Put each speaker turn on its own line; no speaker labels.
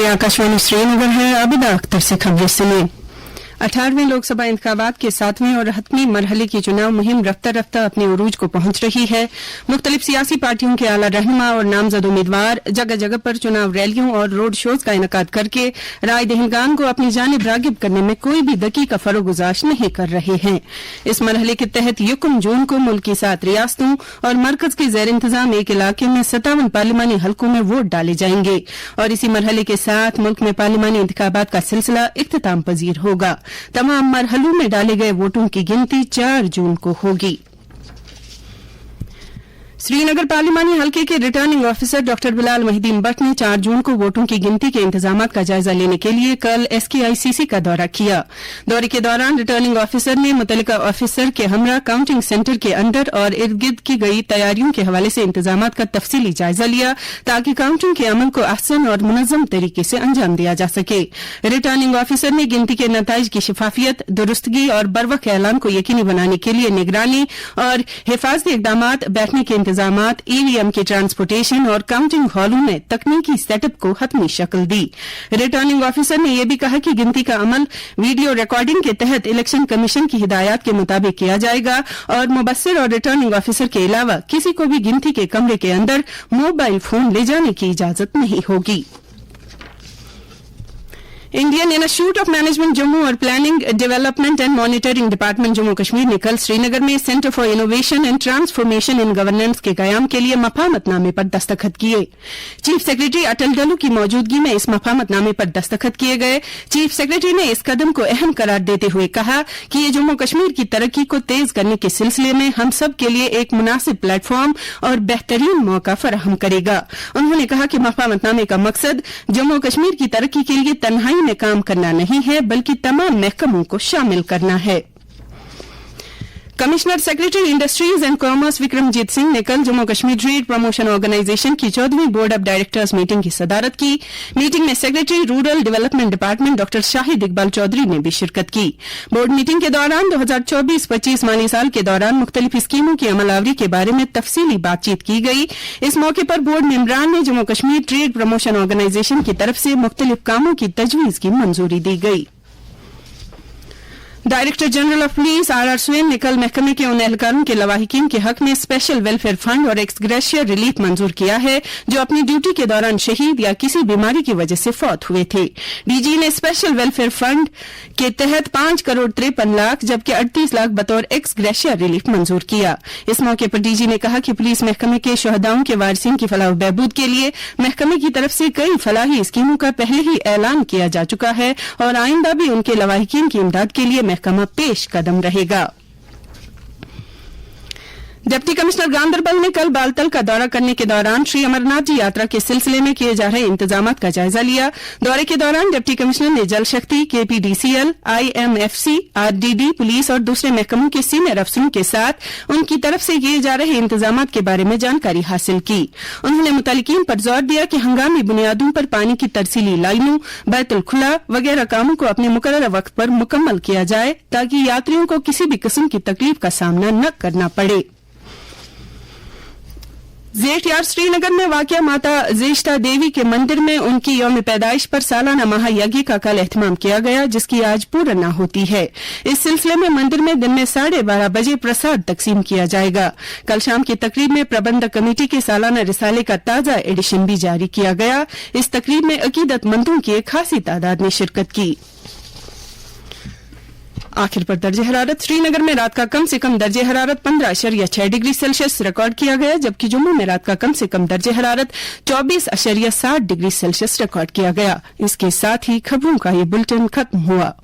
आकाशवाणी श्रीनगर है। आबिदा अख्तर से खबरें सुनिए। 18वें लोकसभा इंतखाबात के 7वें और 8वें मरहले की चुनाव मुहिम रफ्ता रफ्ता अपने उरूज को पहुंच रही है। मुख्तलिफ सियासी पार्टियों के आला रहनुमा और नामजद उम्मीदवार जगह जगह पर चुनाव रैलियों और रोड शोज का इनेकाद करके राय दहिंदगान को अपनी जानिब रागिब करने में कोई भी दकीका फरोगुजाश नहीं कर रहे हैं। इस मरहले के तहत 1 जून को मुल्क की 7 रियासतों और मरकज के जेर इंतजाम एक इलाके में 57 पार्लिमानी हलकों में वोट डाले जाएंगे और इसी मरहले के साथ मुल्क में पार्लिमानी इंतखाबात का सिलसिला इख्तिताम पजीर होगा। तमाम मरहलों में डाले गए वोटों की गिनती 4 जून को होगी। श्रीनगर पार्लिमानी हलके के returning officer doctor Bilal Mohiuddin Bhat ने 4 जून को वोटों की गिनती के इंतजामात का जायजा लेने के लिए कल SKICC का दौरा किया। दौरे के दौरान रिटर्निंग ऑफिसर ने मुतल्लिका ऑफिसर के हमरा काउंटिंग सेंटर के अंदर और इर्द गिर्द की गई तैयारियों के हवाले से इंतजामात का तफसीली जायजा लिया ताकि काउंटिंग के अमल को ahsan और मुनज़्ज़म तरीके से अंजाम दिया जा सके। रिटर्निंग ऑफिसर ने गिनती के नताइज की शफाफियत, दुरुस्तगी और बरवक्त ऐलान को यकीनी बनाने के लिए निगरानी और हिफाजती इक़दामात, बैठने के इंतजामात, EVM की ट्रांसपोर्टेशन और काउंटिंग हॉलों में तकनीकी सेटअप को हतमी शक्ल दी। रिटर्निंग ऑफिसर ने यह भी कहा कि गिनती का अमल वीडियो रिकॉर्डिंग के तहत इलेक्शन कमीशन की हिदायत के मुताबिक किया जाएगा और मुबस्सिर और रिटर्निंग ऑफिसर के अलावा किसी को भी गिनती के कमरे के अंदर मोबाइल फोन ले जाने की इजाजत नहीं होगी। Indian Institute of Management Jammu और planning development and monitoring department Jammu Kashmir ने कल श्रीनगर में centre for innovation and transformation in governance के कयाम के लिए मफाहमतनामे पर दस्तखत किए। चीफ सेक्रेटरी अटल डल्लू की मौजूदगी में इस मफाहमतनामे पर दस्तखत किए गए। चीफ सेक्रेटरी ने इस कदम को अहम करार देते हुए कहा कि ये जम्मू कश्मीर की तरक्की को तेज करने के सिलसिले में हम सब के लिए एक मुनासिब प्लेटफॉर्म और बेहतरीन मौका फराहम करेगा। उन्होंने कहा कि मफाहमतनामे का मकसद जम्मू कश्मीर की तरक्की के लिए तन्हाई में काम करना नहीं है बल्कि तमाम महकमों को शामिल करना है। Commissioner secretary industries and commerce Vikramjit Singh ने कल Jammu Kashmir trade promotion organization की 14वीं बोर्ड ऑफ डायरेक्टर्स मीटिंग की सदारत की। मीटिंग में secretary rural development department doctor Shahid Iqbal Chaudhary ने भी शिरकत की। बोर्ड मीटिंग के दौरान 2024-25 माली साल के दौरान मुख्तलिफ स्कीमों की अमलावरी के बारे में तफसीली बातचीत की गई। इस मौके पर बोर्ड मेंबरान ने Jammu Kashmir trade promotion organization की तरफ से मुख्तलिफ कामों की तजवीज की मंजूरी दी गई। Director general of police RR स्वेन ने कल महकमे के उन एहलकारों के लवाहिकीन के हक में स्पेशल वेलफेयर फंड और एक्स ग्रेशिया रिलीफ मंजूर किया है जो अपनी ड्यूटी के दौरान शहीद या किसी बीमारी की वजह से फौत हुए थे। DG ने स्पेशल वेलफेयर फंड के तहत 5 करोड़ 53 लाख जबकि 38 लाख बतौर एक्स ग्रेशिया रिलीफ मंजूर किया। इस मौके पर DG ने कहा कि पुलिस महकमे के शहदाओं के वारिसिन की फलाह बहबूद के लिए महकमे की तरफ से कई फलाही स्कीमों का पहले ही ऐलान किया जा चुका है और आइंदा भी उनके लवाहिकीन की इमदाद के लिए महकमा पेश कदम रहेगा। डिप्टी कमिश्नर गांदरबल ने कल बालतल का दौरा करने के दौरान श्री अमरनाथ जी यात्रा के सिलसिले में किए जा रहे इंतजामात का जायजा लिया। दौरे के दौरान डिप्टी कमिश्नर ने जल शक्ति, KPDCL, IMFC, RDD, पुलिस और दूसरे महकमों के सीनियर अफसरों के साथ उनकी तरफ से किए जा रहे इंतजामात के बारे में जानकारी हासिल की। उन्होंने मुतल्लिकीन पर जोर दिया कि हंगामी बुनियादों पर पानी की तरसीली लाइनों, बैतुल खुला वगैरह कामों को अपने मुकर्रर वक्त पर मुकम्मल किया जाए ताकि यात्रियों को किसी भी किस्म की तकलीफ का सामना न करना पड़े। जेठ यार श्रीनगर में वाक़या माता जेष्ठा देवी के मंदिर में उनकी यौम पैदाइश पर सालाना महायज्ञ का कल एहतमाम किया गया जिसकी आज पूर्णा होती है। इस सिलसिले में मंदिर में दिन में 12:30 बजे प्रसाद तकसीम किया जाएगा। कल शाम की तकरीब में प्रबंधक कमेटी के सालाना रिसाले का ताज़ा एडिशन भी जारी किया गया। इस तकरीब में अकीदतमंदों की एक खासी तादाद ने शिरकत की। आखिर पर दर्जे हरारत श्रीनगर में रात का कम से कम दर्जे हरारत 15.6 डिग्री सेल्सियस रिकॉर्ड किया गया जबकि जम्मू में रात का कम से कम दर्जे हरारत 24.7 डिग्री सेल्सियस रिकॉर्ड किया गया। इसके साथ ही खबरों का ये बुलेटिन खत्म हुआ।